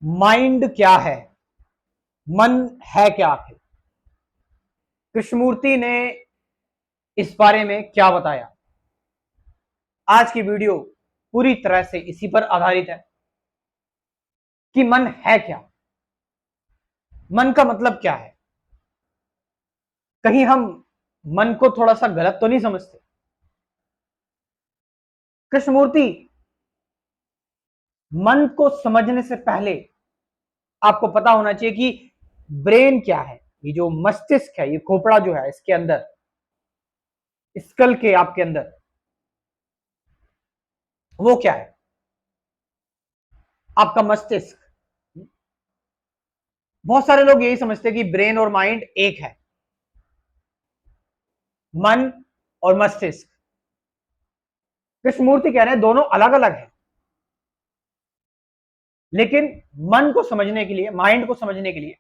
Mind क्या है, मन है क्या आखिर? कृष्णमूर्ति ने इस बारे में क्या बताया? आज की वीडियो पूरी तरह से इसी पर आधारित है कि मन है क्या, मन का मतलब क्या है। कहीं हम मन को थोड़ा सा गलत तो नहीं समझते? कृष्णमूर्ति मन को समझने से पहले आपको पता होना चाहिए कि ब्रेन क्या है। ये जो मस्तिष्क है, ये खोपड़ा जो है, इसके अंदर, स्कल के आपके अंदर, वो क्या है? आपका मस्तिष्क। बहुत सारे लोग यही समझते हैं कि ब्रेन और माइंड एक है, मन और मस्तिष्क। कृष्णमूर्ति कह रहे हैं दोनों अलग अलग है। लेकिन मन को समझने के लिए, माइंड को समझने के लिए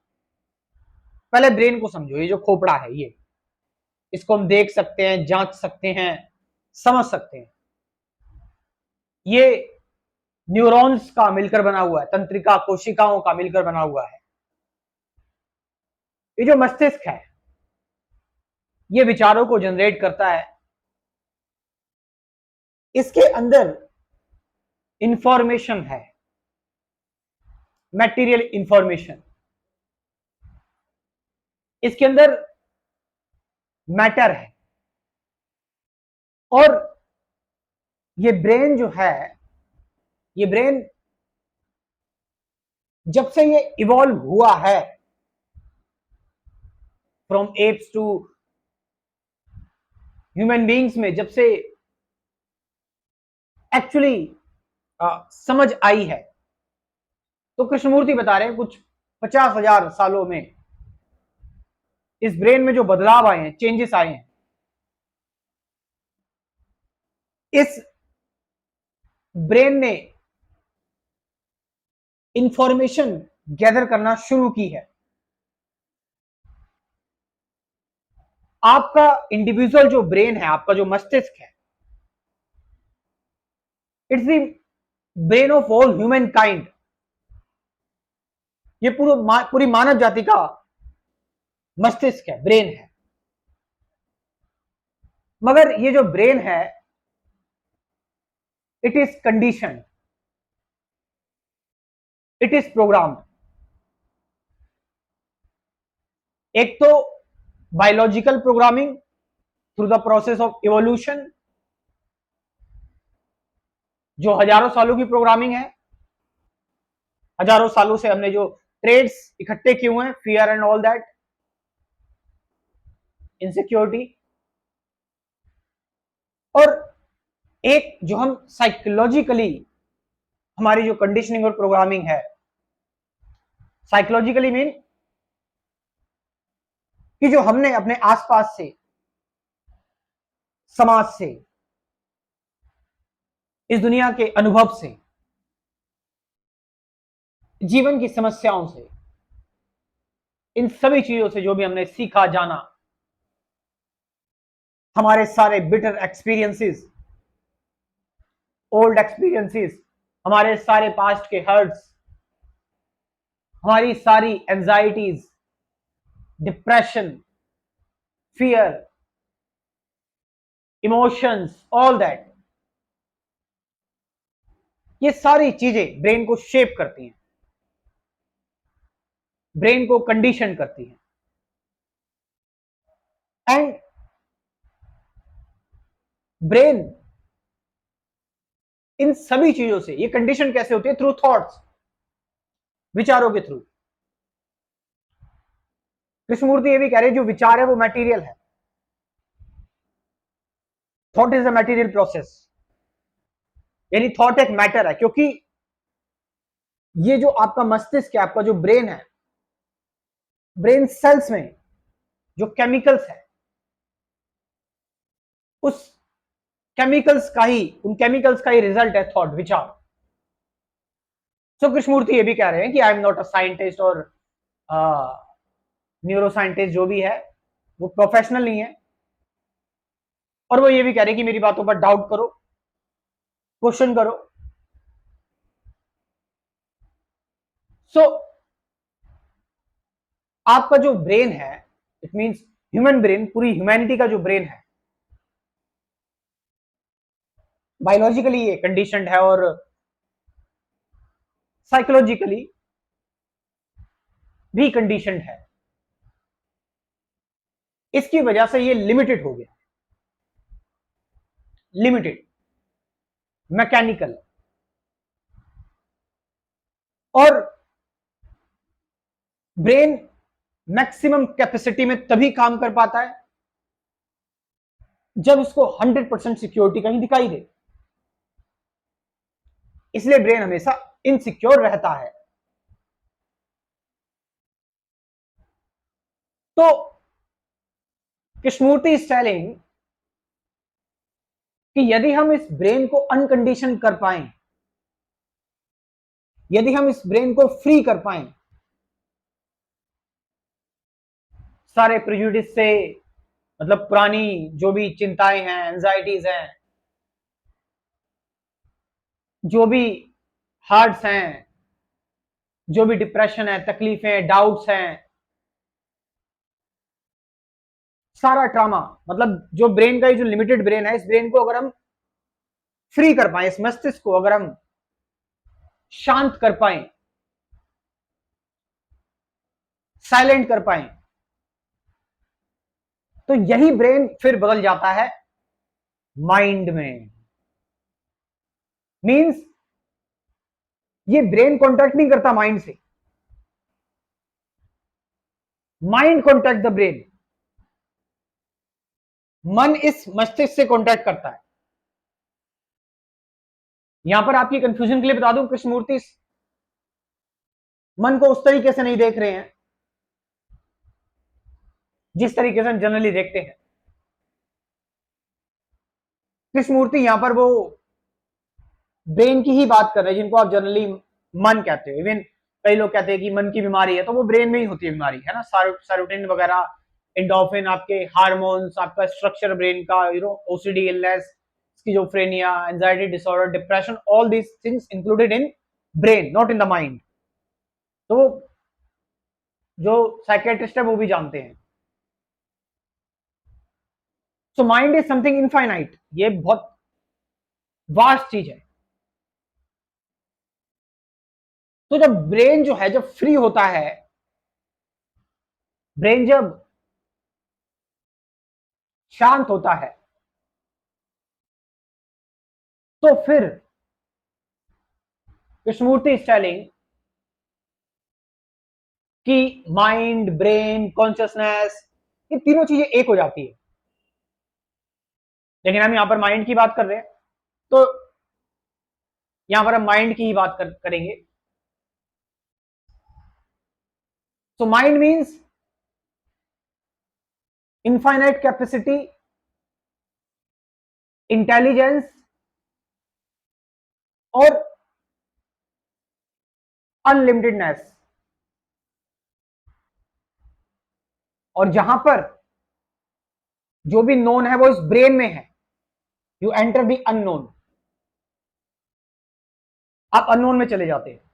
पहले ब्रेन को समझो। ये जो खोपड़ा है, ये, इसको हम देख सकते हैं, जांच सकते हैं, समझ सकते हैं। ये न्यूरॉन्स का मिलकर बना हुआ है, तंत्रिका कोशिकाओं का मिलकर बना हुआ है। ये जो मस्तिष्क है, ये विचारों को जनरेट करता है। इसके अंदर इंफॉर्मेशन है, मटेरियल इंफॉर्मेशन। इसके अंदर मैटर है। और ये ब्रेन जो है, ये ब्रेन जब से ये इवॉल्व हुआ है, from apes to human beings में, जब से एक्चुअली समझ आई है, तो कृष्णमूर्ति बता रहे हैं कुछ 50,000 सालों में इस ब्रेन में जो बदलाव आए हैं, चेंजेस आए हैं, इस ब्रेन ने इंफॉर्मेशन गैदर करना शुरू की है। आपका इंडिविजुअल जो ब्रेन है, आपका जो मस्तिष्क है, it's the brain of all human kind. ये पूरी मानव जाति का मस्तिष्क है, ब्रेन है। मगर ये जो ब्रेन है, it is condition, it is program. एक तो biological programming through the process of evolution, जो हजारों सालों की प्रोग्रामिंग है। हजारों सालों से हमने जो ट्रेड्स इकट्ठे किए हुए हैं, fear and all that, insecurity. और एक जो हम साइकोलॉजिकली, हमारी जो कंडीशनिंग और प्रोग्रामिंग है, साइकोलॉजिकली मीन कि जो हमने अपने आसपास से, समाज से, इस दुनिया के अनुभव से, जीवन की समस्याओं से, इन सभी चीजों से जो भी हमने सीखा, जाना, हमारे सारे बिटर एक्सपीरियंसेस, ओल्ड एक्सपीरियंसेस, हमारे सारे पास्ट के हर्ट्स, हमारी सारी anxieties, depression, fear, emotions, all that, ये सारी चीजें ब्रेन को शेप करती हैं, ब्रेन को कंडीशन करती हैं। एंड ब्रेन इन सभी चीजों से, ये कंडीशन कैसे होती है? थ्रू थॉट्स, विचारों के थ्रू। कृष्णमूर्ति ये भी कह रहे हैं जो विचार है वो मटेरियल है। Thought is a material process, यानी थॉट एक मैटर है। क्योंकि ये जो आपका मस्तिष्क है, आपका जो ब्रेन है, ब्रेन सेल्स में जो केमिकल्स है, उस केमिकल्स का ही, उन केमिकल्स का ही रिजल्ट है थॉट, विचार। सो कृष्णमूर्ति ये भी कह रहे हैं कि I am not a scientist और न्यूरो साइंटिस्ट, जो भी है वो प्रोफेशनल नहीं है। और वो ये भी कह रहे हैं कि मेरी बातों पर डाउट करो, क्वेश्चन करो। सो आपका जो ब्रेन है, इट मींस ह्यूमन ब्रेन, पूरी ह्यूमैनिटी का जो ब्रेन है, बायोलॉजिकली ये कंडीशनड है और साइकोलॉजिकली भी कंडीशनड है। इसकी वजह से ये लिमिटेड हो गया, लिमिटेड, मैकेनिकल, और ब्रेन मैक्सिमम कैपेसिटी में तभी काम कर पाता है जब इसको 100% सिक्योरिटी कहीं दिखाई दे। इसलिए ब्रेन हमेशा इनसिक्योर रहता है। तो कृष्णमूर्ति इज टेलिंग कि यदि हम इस ब्रेन को अनकंडीशन कर पाए, यदि हम इस ब्रेन को फ्री कर पाए सारे प्रेजुडिस से, मतलब पुरानी जो भी चिंताएं हैं, एंजाइटीज हैं, जो भी हार्ट्स हैं, जो भी डिप्रेशन है, तकलीफें, डाउट्स हैं, सारा ट्रामा, मतलब जो ब्रेन का जो लिमिटेड ब्रेन है, इस ब्रेन को अगर हम फ्री कर पाए, इस मस्तिष्क को अगर हम शांत कर पाए, साइलेंट कर पाए, तो यही ब्रेन फिर बदल जाता है माइंड में। मींस ये ब्रेन कॉन्टैक्ट नहीं करता माइंड से, माइंड कॉन्टैक्ट द ब्रेन, मन इस मस्तिष्क से कॉन्टैक्ट करता है। यहां पर आपकी कंफ्यूजन के लिए बता दूं, कृष्णमूर्ति मन को उस तरीके से नहीं देख रहे हैं जिस तरीके से हम जनरली देखते हैं। कृष्णमूर्ति यहां पर वो ब्रेन की ही बात कर रहे हैं जिनको आप जनरली मन कहते हो। इवन कई लोग कहते हैं कि मन की बीमारी है, तो वो ब्रेन में ही होती है बीमारी, है ना। सेरोटोनिन वगैरह, एंडोर्फिन, आपके हार्मोन्स, आपका स्ट्रक्चर ब्रेन का, OCD illness, schizophrenia, anxiety disorder, depression, all these things included in brain, not in the mind. तो जो साइकेट्रिस्ट है वो भी जानते हैं। So mind is something infinite, ये बहुत वास्ट चीज है। तो जब ब्रेन जो है, जब फ्री होता है, ब्रेन जब शांत होता है, तो फिर कृष्णमूर्ति इज टेलिंग कि माइंड, ब्रेन, कॉन्शियसनेस, ये तीनों चीजें एक हो जाती है। लेकिन हम यहां पर माइंड की बात कर रहे हैं, तो यहां पर हम माइंड की ही बात करेंगे। So mind means infinite capacity, intelligence और अनलिमिटेडनेस। और जहां पर जो भी नोन है वो इस ब्रेन में है, यू एंटर द अननोन, आप अननोन में चले जाते हैं।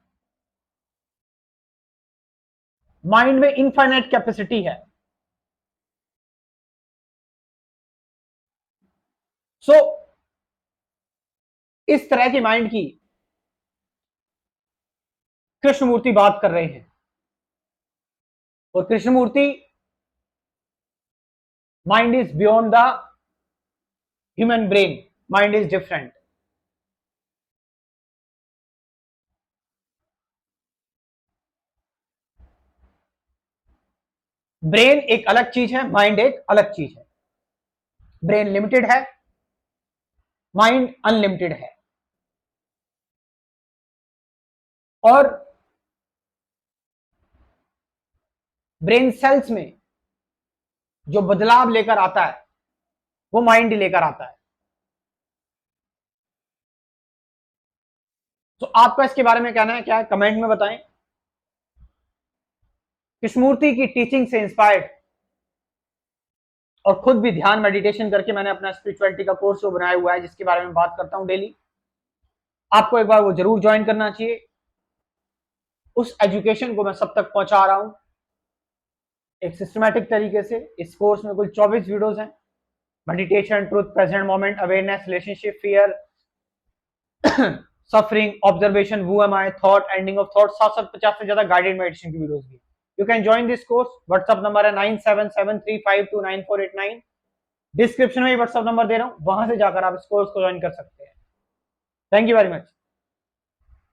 माइंड में इनफाइनाइट कैपेसिटी है। सो इस तरह की माइंड की कृष्णमूर्ति बात कर रहे हैं। और Krishnamurti, mind is beyond the human brain, mind is different. Brain एक अलग चीज है, माइंड एक अलग चीज है। ब्रेन लिमिटेड है, माइंड अनलिमिटेड है। और ब्रेन सेल्स में जो बदलाव लेकर आता है वो माइंड लेकर आता है। तो आपका इसके बारे में कहना है क्या है, कमेंट में बताएं। कृष्णमूर्ति की टीचिंग से इंस्पायर्ड और खुद भी ध्यान मेडिटेशन करके मैंने अपना स्पिरिचुअलिटी का कोर्स जो बनाया हुआ है, जिसके बारे में बात करता हूं डेली, आपको एक बार वो जरूर ज्वाइन करना चाहिए। उस एजुकेशन को मैं सब तक पहुंचा रहा हूं एक सिस्टमैटिक तरीके से। इस कोर्स में कुल 24 वीडियोस हैं। Meditation, truth, present moment, awareness, relationship, fear, suffering, observation, who am I, thought, ending of thought, 750 से ज्यादा गाइडेड मेडिटेशन की वीडियोस भी। You can join this course. WhatsApp number है 9773529489। डिस्क्रिप्शन में व्हाट्सएप नंबर दे रहा हूं, वहां से जाकर आप इस कोर्स को ज्वाइन कर सकते हैं। Thank you very much.